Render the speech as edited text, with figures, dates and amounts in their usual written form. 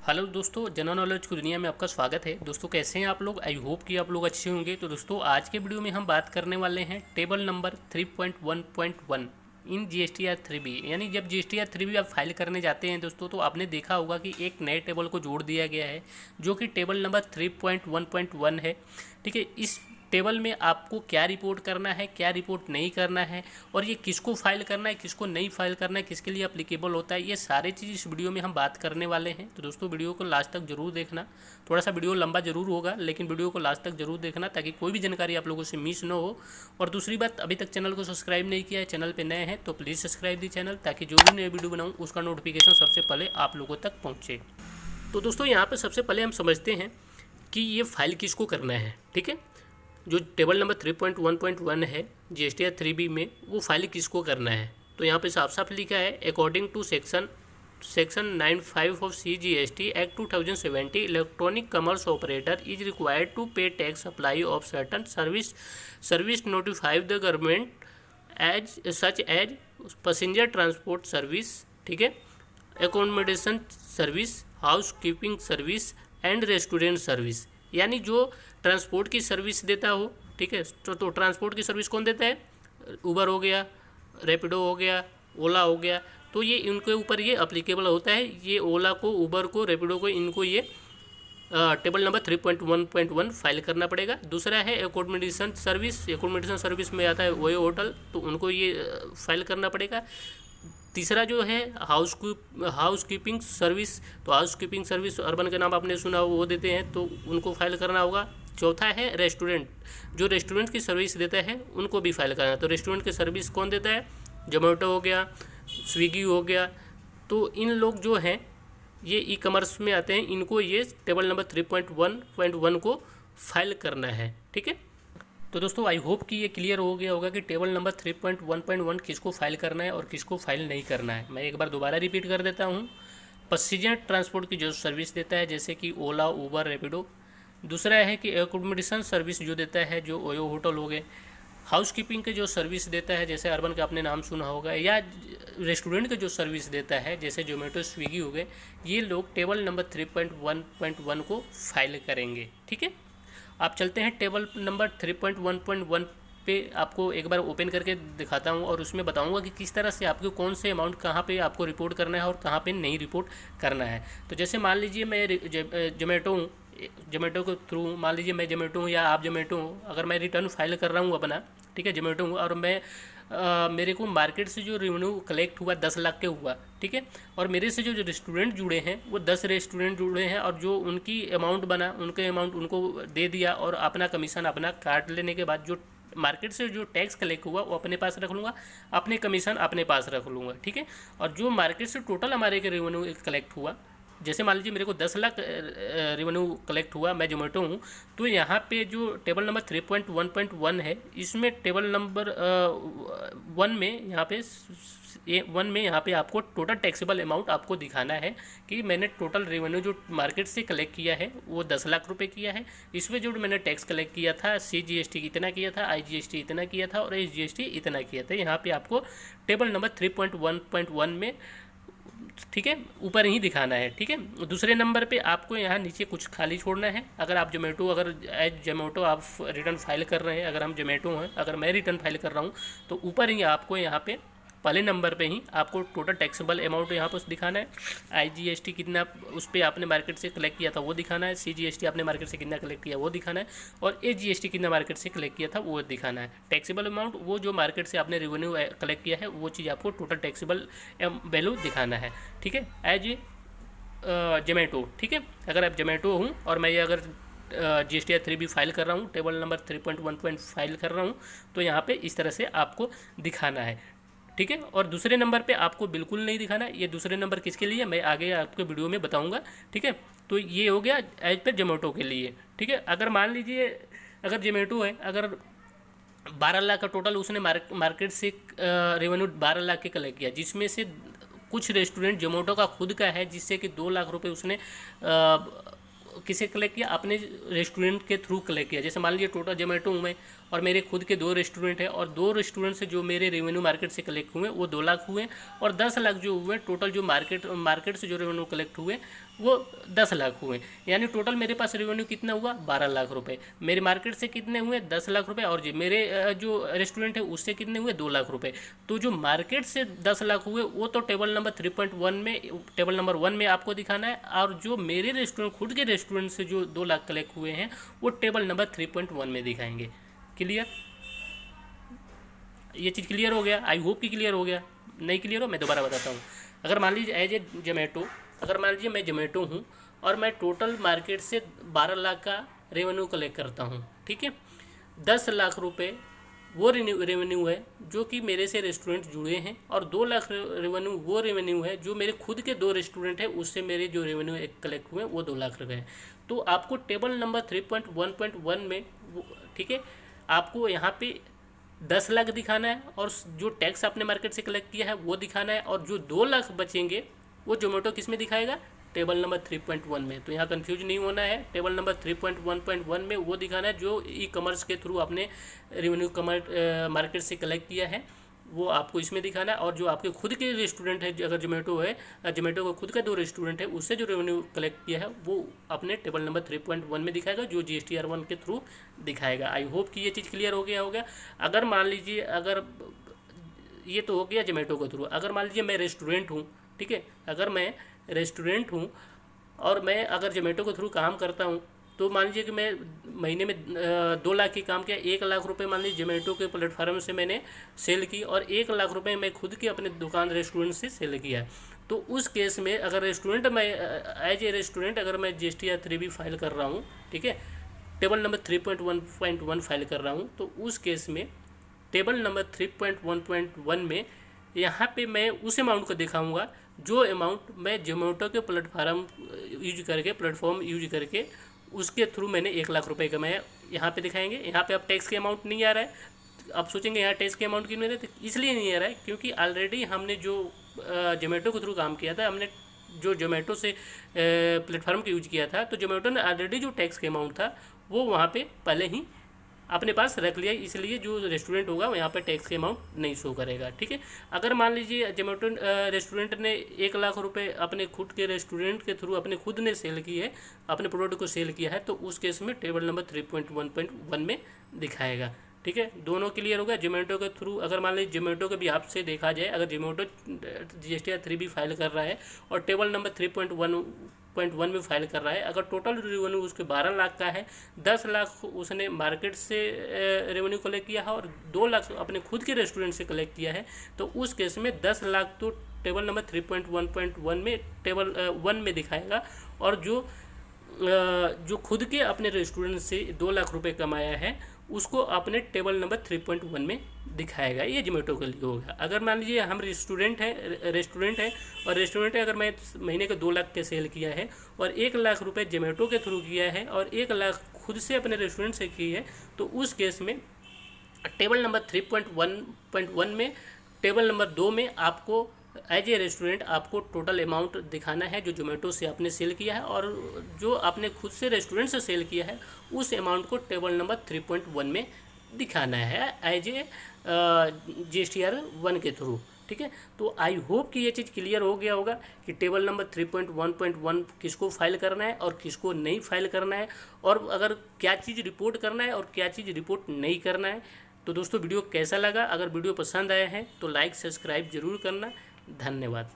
Hello दोस्तों, general knowledge की दुनिया में आपका स्वागत है। दोस्तों कैसे हैं आप लोग? आई होप कि आप लोग अच्छे होंगे। तो दोस्तों आज के वीडियो में हम बात करने वाले हैं टेबल नंबर 3.1.1 इन GSTR 3B। यानी जब GSTR 3B आप फाइल करने जाते हैं दोस्तों, तो आपने देखा होगा कि एक नए टेबल को जोड़ दिया गया है जो कि टेबल नंबर 3.1.1 है। ठीक है, इस टेबल में आपको क्या रिपोर्ट करना है, क्या रिपोर्ट नहीं करना है, और ये किसको फाइल करना है, किसको नहीं फाइल करना है, किसके लिए अप्लीकेबल होता है, ये सारी चीज़ इस वीडियो में हम बात करने वाले हैं। तो दोस्तों वीडियो को लास्ट तक जरूर देखना। थोड़ा सा वीडियो लंबा जरूर होगा, लेकिन वीडियो को लास्ट तक जरूर देखना ताकि कोई भी जानकारी आप लोगों से मिस ना हो। और दूसरी बात, अभी तक चैनल को सब्सक्राइब नहीं किया है, चैनल पर नए हैं तो प्लीज़ सब्सक्राइब दी चैनल, ताकि जो भी नए वीडियो बनाऊँ उसका नोटिफिकेशन सबसे पहले आप लोगों तक पहुँचे। तो दोस्तों यहाँ पर सबसे पहले हम समझते हैं कि ये फाइल किसको करना है। ठीक है, जो टेबल नंबर 3.1.1 है GSTR 3B में, वो फाइल किसको करना है। तो यहाँ पे साफ साफ लिखा है, according to section 95 of CGST act 2070 electronic commerce operator is required to pay tax apply of certain service notified the government as such as passenger transport service, ठीक है, accommodation service, house keeping service and restaurant service. यानी जो transport की service देता हो, ठीक है, तो ट्रांसपोर्ट की सर्विस कौन देता है? उबर हो गया, रैपिडो हो गया, ओला हो गया। तो ये इनके ऊपर ये अप्लीकेबल होता है। ये ओला को, उबर को, रैपिडो को, इनको ये टेबल नंबर 3.1.1 फाइल करना पड़ेगा। दूसरा है एकोमोडेशन सर्विस। एकोमोडेशन सर्विस में आता है वो होटल, तो उनको ये फाइल करना पड़ेगा। तीसरा जो है हाउस कीपिंग सर्विस। तो हाउस कीपिंग सर्विस अर्बन के नाम आपने सुना वो देते हैं, तो उनको फाइल करना होगा। चौथा है रेस्टोरेंट। जो रेस्टोरेंट की सर्विस देता है उनको भी फाइल करना है। तो रेस्टोरेंट की सर्विस कौन देता है? जोमेटो हो गया, स्विगी हो गया। तो इन लोग जो हैं ये ई कॉमर्स में आते हैं, इनको ये टेबल नंबर 3.1.1 को फाइल करना है। ठीक है, तो दोस्तों आई होप कि ये क्लियर हो गया होगा कि टेबल नंबर 3.1.1 किसको फाइल करना है और किसको फाइल नहीं करना है। मैं एक बार दोबारा रिपीट कर देता हूँ। पैसेंजर ट्रांसपोर्ट की जो सर्विस देता है, जैसे कि ओला, उबर, रैपिडो। दूसरा है कि एकोमोडेशन सर्विस जो देता है, जो ओयो होटल हो गए। हाउस कीपिंग के जो सर्विस देता है, जैसे अर्बन का आपने नाम सुना होगा। या रेस्टोरेंट के जो सर्विस देता है, जैसे जोमेटो, स्विगी हो गए। ये लोग टेबल नंबर 3.1.1 को फाइल करेंगे। ठीक है, आप चलते हैं टेबल नंबर 3.1.1 पे। आपको एक बार ओपन करके दिखाता हूँ और उसमें बताऊँगा कि किस तरह से आपको कौन से अमाउंट कहाँ पे आपको रिपोर्ट करना है और कहाँ पे नहीं रिपोर्ट करना है। तो जैसे मान लीजिए मैं जोमेटो हूँ, जोमेटो के थ्रू मान लीजिए मैं जोमेटो हूँ या आप जोमेटो हूँ, अगर मैं रिटर्न फाइल कर रहा हूँ अपना, ठीक है, जोमेटो हूँ, और मैं मेरे को मार्केट से जो रेवेन्यू कलेक्ट हुआ 10 लाख के हुआ, ठीक है, और मेरे से जो रेस्टोरेंट जुड़े हैं वो 10 रेस्टोरेंट जुड़े हैं, और जो उनकी अमाउंट बना उनके अमाउंट उनको दे दिया, और अपना कमीशन अपना काट लेने के बाद जो मार्केट से जो टैक्स कलेक्ट हुआ वो अपने पास रख लूँगा, अपने कमीशन अपने पास रख लूँगा। ठीक है, और जो मार्केट से टोटल हमारे के रेवेन्यू कलेक्ट हुआ, जैसे मान लीजिए मेरे को 10 लाख रेवेन्यू कलेक्ट हुआ, मैं जोमेटो हूँ, तो यहाँ पे जो टेबल नंबर 3.1.1 है, इसमें टेबल नंबर 1 में यहाँ पे आपको टोटल टैक्सेबल अमाउंट आपको दिखाना है कि मैंने टोटल रेवेन्यू जो मार्केट से कलेक्ट किया है वो 10 लाख रुपए किया है। इसमें जो मैंने टैक्स कलेक्ट किया था, CGST इतना किया था, IGST इतना किया था और SGST इतना किया था। यहाँ पे आपको टेबल नंबर 3.1.1 में, ठीक है, ऊपर ही दिखाना है। ठीक है, दूसरे नंबर पे आपको यहाँ नीचे कुछ खाली छोड़ना है। अगर आप जोमेटो, अगर एज जोमेटो आप रिटर्न फाइल कर रहे हैं, अगर हम जोमेटो हैं, अगर मैं रिटर्न फाइल कर रहा हूँ, तो ऊपर ही आपको यहाँ पे पहले नंबर पे ही आपको टोटल टैक्सेबल अमाउंट यहाँ पर दिखाना है। IGST कितना उस पर आपने मार्केट से कलेक्ट किया था वो दिखाना है। CGST आपने मार्केट से कितना कलेक्ट किया वो दिखाना है, और SGST कितना मार्केट से कलेक्ट किया था वो दिखाना है। टैक्सेबल अमाउंट वो जो मार्केट से आपने रेवेन्यू कलेक्ट किया है वो चीज़ आपको टोटल टैक्सेबल वैल्यू दिखाना है। ठीक है, एज जोमेटो। ठीक है, अगर आप जोमेटो हूँ और मैं ये अगर GSTR 3B फाइल कर रहा हूँ, टेबल नंबर 3.1 फाइल कर रहा हूँ, तो यहाँ पे इस तरह से आपको दिखाना है। ठीक है, और दूसरे नंबर पे आपको बिल्कुल नहीं दिखाना। ये दूसरे नंबर किसके लिए मैं आगे आपके वीडियो में बताऊंगा। ठीक है, तो ये हो गया एज पर जोमेटो के लिए। ठीक है, अगर मान लीजिए अगर जोमेटो है, अगर 12 लाख का टोटल उसने मार्केट से रेवेन्यू 12 लाख के कलेक्ट किया, जिसमें से कुछ रेस्टोरेंट जोमेटो का खुद का है, जिससे कि 2 लाख रुपये उसने किसे कलेक्ट किया? अपने रेस्टोरेंट के थ्रू कलेक्ट किया। जैसे मान लीजिए टोटल जोमेटो हूँ मैं और मेरे खुद के 2 रेस्टोरेंट हैं, और 2 रेस्टोरेंट से जो मेरे रेवेन्यू मार्केट से कलेक्ट हुए वो 2 लाख हुए, और 10 लाख जो हुए टोटल जो मार्केट से जो रेवेन्यू कलेक्ट हुए वो 10 लाख हुए। यानी टोटल मेरे पास रेवेन्यू कितना हुआ 12 लाख रुपए। मेरे मार्केट से कितने हुए 10 लाख रुपए, और जी मेरे जो रेस्टोरेंट है उससे कितने हुए 2 लाख रुपए। तो जो मार्केट से 10 लाख हुए वो तो टेबल नंबर 3.1 में, टेबल नंबर 1 में आपको दिखाना है, और जो मेरे रेस्टोरेंट खुद के रेस्टोरेंट से जो 2 लाख कलेक्ट हुए हैं वो टेबल नंबर 3.1 में दिखाएंगे। क्लियर? ये चीज़ क्लियर हो गया? आई होप कि क्लियर हो गया। नहीं क्लियर हो मैं दोबारा बताता हूँ। अगर मान लीजिए एज ए जोमेटो, अगर मान लीजिए मैं जोमेटो हूँ और मैं टोटल मार्केट से 12 लाख का रेवेन्यू कलेक्ट करता हूँ, ठीक है। 10 लाख रुपए वो रेवेन्यू है जो कि मेरे से रेस्टोरेंट जुड़े हैं, और 2 लाख रेवेन्यू वो रेवेन्यू है जो मेरे खुद के 2 रेस्टोरेंट है उससे मेरे जो रेवेन्यू कलेक्ट हुए वो 2 लाख रुपए हैं। तो आपको टेबल नंबर 3.1.1 में ठीक है आपको यहाँ पे 10 लाख दिखाना है, और जो टैक्स आपने मार्केट से कलेक्ट किया है वो दिखाना है, और जो 2 लाख बचेंगे वो जोमेटो किस में दिखाएगा टेबल नंबर 3.1 में। तो यहाँ कंफ्यूज नहीं होना है, टेबल नंबर 3.1.1 में वो दिखाना है जो ई कॉमर्स के थ्रू आपने रेवेन्यू मार्केट से कलेक्ट किया है वो आपको इसमें दिखाना है, और जो आपके खुद के रेस्टोरेंट है अगर जोमेटो है, जोमेटो का खुद का 2 रेस्टोरेंट है उससे जो रेवेन्यू कलेक्ट किया है वो अपने टेबल नंबर 3.1 में दिखाएगा जो GSTR1 के थ्रू दिखाएगा। आई होप कि ये चीज़ क्लियर हो गया होगा। अगर मान लीजिए, अगर ये तो हो गया जोमेटो के थ्रू, अगर मान लीजिए मैं रेस्टोरेंट हूँ, ठीक है, अगर मैं रेस्टोरेंट हूँ और मैं अगर जोमेटो के थ्रू काम करता हूँ, तो मान लीजिए कि मैं महीने में 2 लाख की काम किया, 1 लाख रुपए मान लीजिए जोमेटो के प्लेटफार्म से मैंने सेल की, और 1 लाख रुपए मैं खुद के अपने दुकान रेस्टोरेंट से सेल किया। तो उस केस में अगर रेस्टोरेंट में एज ए रेस्टोरेंट अगर मैं GSTR 3B फाइल कर रहा हूँ, ठीक है, टेबल नंबर 3.1.1 फाइल कर रहा हूँ, तो उस केस में टेबल नंबर 3.1.1 में यहाँ पे मैं उस अमाउंट को दिखाऊंगा जो अमाउंट मैं जोमेटो के प्लेटफार्म यूज करके उसके थ्रू मैंने 1 लाख रुपए कमाया, यहाँ पे दिखाएंगे। यहाँ पे अब टैक्स के अमाउंट नहीं आ रहा है, आप सोचेंगे यहाँ टैक्स के अमाउंट क्यों नहीं आ रहा है, इसलिए नहीं आ रहा है क्योंकि ऑलरेडी हमने जो जोमेटो के थ्रू काम किया था, हमने जो जोमेटो से प्लेटफार्म का यूज किया था, तो जोमेटो ने ऑलरेडी जो टैक्स के अमाउंट था वो वहाँ पे पहले ही अपने पास रख लिया, इसलिए जो रेस्टोरेंट होगा यहाँ पे टैक्स के अमाउंट नहीं शो करेगा, ठीक है। अगर मान लीजिए जोमेटो रेस्टोरेंट ने 1 लाख रुपए अपने खुद के रेस्टोरेंट के थ्रू अपने खुद ने सेल की है, अपने प्रोडक्ट को सेल किया है, तो उस केस में टेबल नंबर 3.1.1 में दिखाएगा, ठीक है। दोनों क्लियर हो गया। जोमेटो के थ्रू अगर मान लीजिए जोमेटो के भी आपसे देखा जाए, अगर जोमेटो GSTR 3B फाइल कर रहा है और टेबल नंबर 3.1 में फाइल कर रहा है, अगर टोटल रेवेन्यू उसके 12 लाख का है, 10 लाख उसने मार्केट से रेवेन्यू कलेक्ट किया है और 2 लाख अपने खुद के रेस्टोरेंट से कलेक्ट किया है, तो उस केस में 10 लाख तो टेबल नंबर 3.1.1 में टेबल 1 में दिखाएगा, और जो खुद के अपने रेस्टोरेंट से 2 लाख रुपए कमाया है उसको अपने टेबल नंबर 3.1 में दिखाएगा। ये जोमेटो के लिए होगा। अगर मान लीजिए हम रेस्टोरेंट है और रेस्टोरेंट है, अगर मैं महीने के 2 लाख के सेल किया है और 1 लाख रुपए जोमेटो के थ्रू किया है और 1 लाख खुद से अपने रेस्टोरेंट से की है, तो उस केस में टेबल नंबर 3.1.1 में टेबल नंबर 2 में आपको एज ए रेस्टोरेंट आपको टोटल अमाउंट दिखाना है जो जोमेटो से आपने सेल किया है, और जो आपने खुद से रेस्टोरेंट से सेल किया है उस अमाउंट को टेबल नंबर 3.1 में दिखाना है एज ए GSTR 1 के थ्रू, ठीक है। तो आई होप कि ये चीज़ क्लियर हो गया होगा कि टेबल नंबर 3.1.1 किसको फाइल करना है और किसको नहीं फाइल करना है, और अगर क्या चीज़ रिपोर्ट करना है और क्या चीज़ रिपोर्ट नहीं करना है। तो दोस्तों वीडियो कैसा लगा? अगर वीडियो पसंद आया है तो लाइक सब्सक्राइब जरूर करना। धन्यवाद।